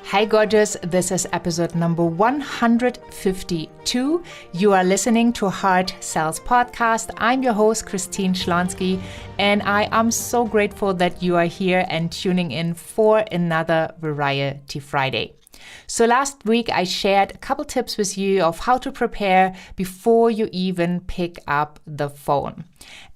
Hi gorgeous, this is episode number 152. You are listening to Heart Sells Podcast. I'm your host, Christine Schlonski, and I am so grateful that you are here and tuning in for another Variety Friday. So last week I shared a couple tips with you of how to prepare before you even pick up the phone.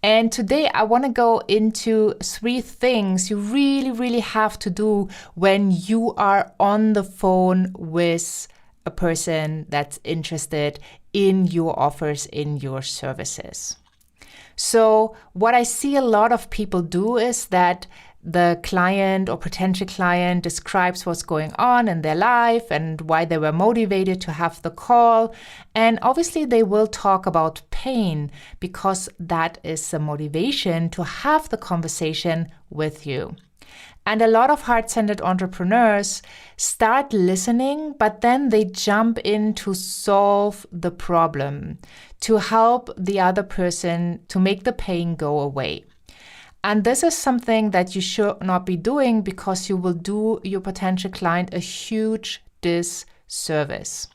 And today I want to go into 3 things you really have to do when you are on the phone with a person that's interested in your offers, in your services. So what I see a lot of people do is that the client or potential client describes what's going on in their life and why they were motivated to have the call. And obviously they will talk about pain because that is the motivation to have the conversation with you. And a lot of heart-centered entrepreneurs start listening, but then they jump in to solve the problem, to help the other person to make the pain go away. And this is something that you should not be doing because you will do your potential client a huge disservice.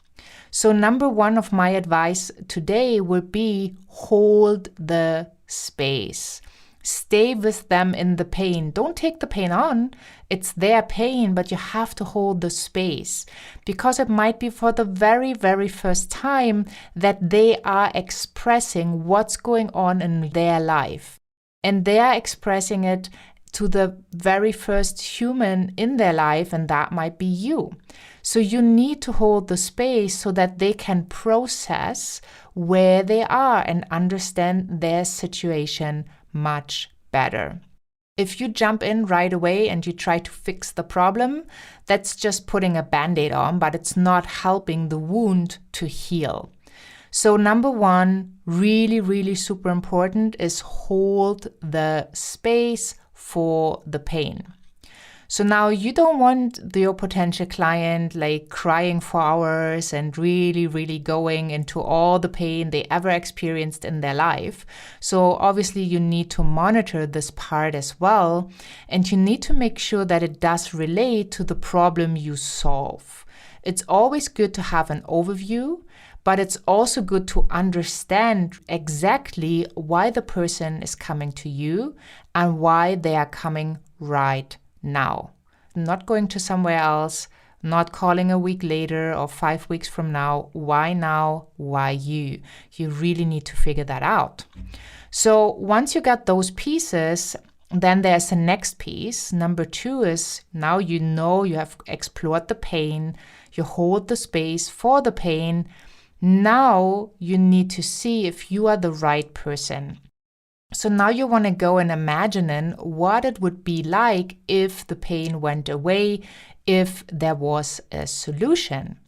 So number 1 of my advice today will be hold the space. Stay with them in the pain. Don't take the pain on. It's their pain, but you have to hold the space because it might be for the very first time that they are expressing what's going on in their life. And they are expressing it to the very first human in their life, and that might be you. So you need to hold the space so that they can process where they are and understand their situation much better. If you jump in right away and you try to fix the problem, that's just putting a Band-Aid on, but it's not helping the wound to heal. So number 1, really super important is hold the space for the pain. So now you don't want your potential client like crying for hours and really going into all the pain they ever experienced in their life. So obviously you need to monitor this part as well, and you need to make sure that it does relate to the problem you solve. It's always good to have an overview, but it's also good to understand exactly why the person is coming to you and why they are coming right now. Not going to somewhere else, not calling a week later or 5 weeks from now. Why now? Why you? You really need to figure that out. So once you got those pieces, then there's the next piece. Number 2 is now you know you have explored the pain, you hold the space for the pain. Now you need to see if you are the right person. So now you want to go and imagine what it would be like if the pain went away, if there was a solution.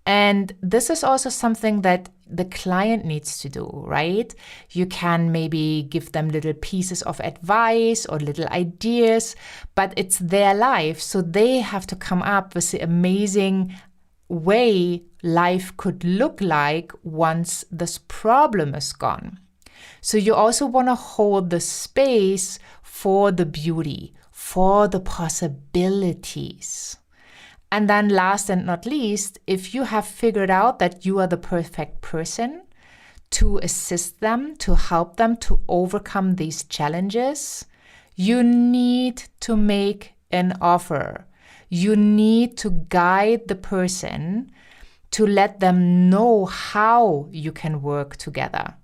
And this is also something that the client needs to do, right? You can maybe give them little pieces of advice or little ideas, but it's their life. So they have to come up with the amazing way life could look like once this problem is gone. So you also want to hold the space for the beauty, for the possibilities. And then last and not least, if you have figured out that you are the perfect person to assist them, to help them to overcome these challenges, you need to make an offer. You need to guide the person to let them know how you can work together.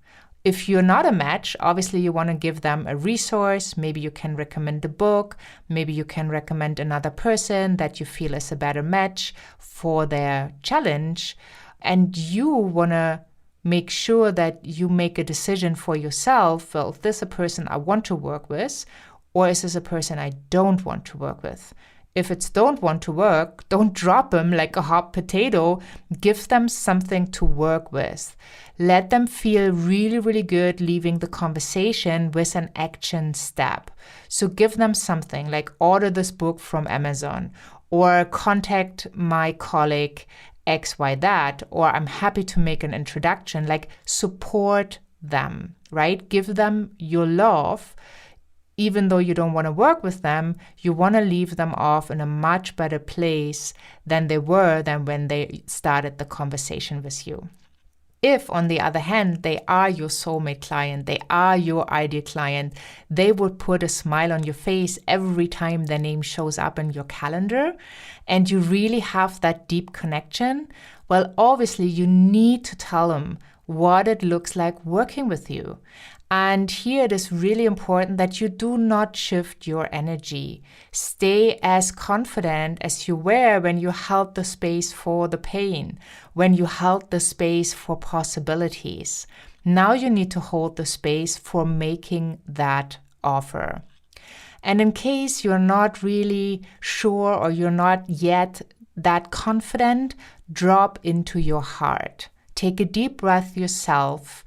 If you're not a match, obviously you want to give them a resource. Maybe you can recommend a book. Maybe you can recommend another person that you feel is a better match for their challenge. And you want to make sure that you make a decision for yourself. Well, is this a person I want to work with, or is this a person I don't want to work with? If it's don't want to work, don't drop them like a hot potato. Give them something to work with. Let them feel really good leaving the conversation with an action step. So give them something like order this book from Amazon, or contact my colleague X, Y, that, or I'm happy to make an introduction. Like support them, right? Give them your love even though you don't want to work with them, you want to leave them off in a much better place than when they started the conversation with you. If, on the other hand, they are your soulmate client, they are your ideal client, they would put a smile on your face every time their name shows up in your calendar, and you really have that deep connection, well, obviously you need to tell them what it looks like working with you. And here it is really important that you do not shift your energy. Stay as confident as you were when you held the space for the pain, when you held the space for possibilities. Now you need to hold the space for making that offer. And in case you're not really sure or you're not yet that confident, drop into your heart. Take a deep breath yourself.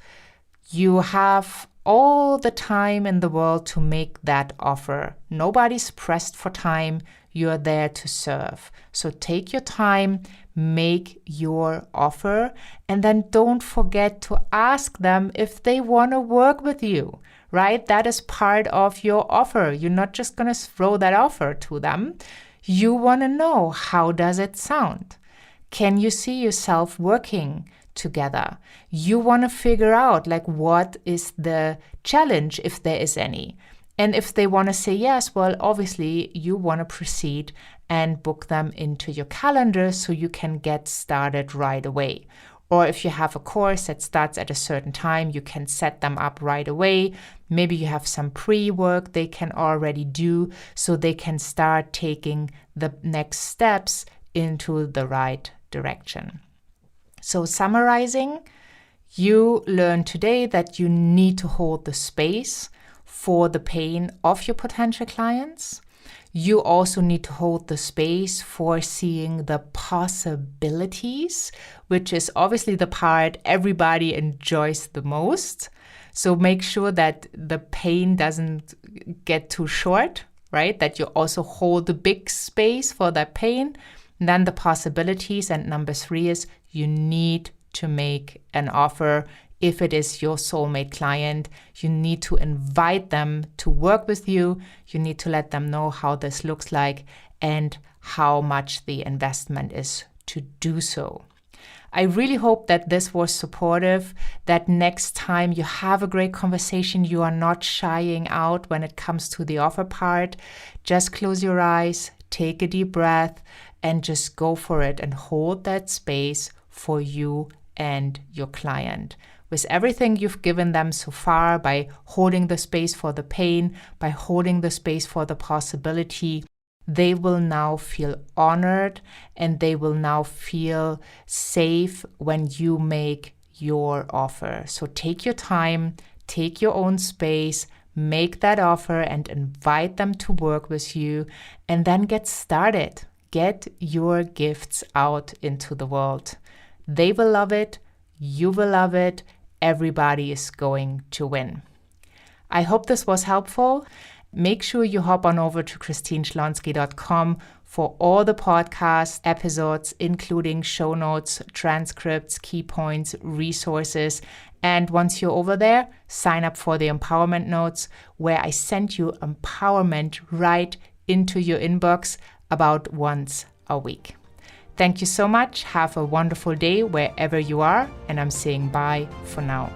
You have all the time in the world to make that offer. Nobody's pressed for time. You're there to serve. So take your time, make your offer, and then don't forget to ask them if they want to work with you, right? That is part of your offer. You're not just going to throw that offer to them. You want to know, how does it sound? Can you see yourself working together? You want to figure out what is the challenge, if there is any. And if they want to say yes, well, obviously you want to proceed and book them into your calendar so you can get started right away. Or if you have a course that starts at a certain time, you can set them up right away. Maybe you have some pre-work they can already do so they can start taking the next steps into the right direction. So summarizing, you learned today that you need to hold the space for the pain of your potential clients. You also need to hold the space for seeing the possibilities, which is obviously the part everybody enjoys the most. So make sure that the pain doesn't get too short, right? That you also hold the big space for that pain. And then the possibilities. And number 3 is you need to make an offer. If it is your soulmate client, you need to invite them to work with you. You need to let them know how this looks like and how much the investment is to do so. I really hope that this was supportive, that next time you have a great conversation, you are not shying out when it comes to the offer part. Just close your eyes, take a deep breath, and just go for it and hold that space for you and your client. With everything you've given them so far, by holding the space for the pain, by holding the space for the possibility, they will now feel honored and they will now feel safe when you make your offer. So take your time, take your own space, make that offer and invite them to work with you, and then get started. Get your gifts out into the world. They will love it. You will love it. Everybody is going to win. I hope this was helpful. Make sure you hop on over to christineschlonski.com for all the podcast episodes, including show notes, transcripts, key points, resources. And once you're over there, sign up for the empowerment notes, where I send you empowerment right into your inbox about once a week. Thank you so much. Have a wonderful day wherever you are. And I'm saying bye for now.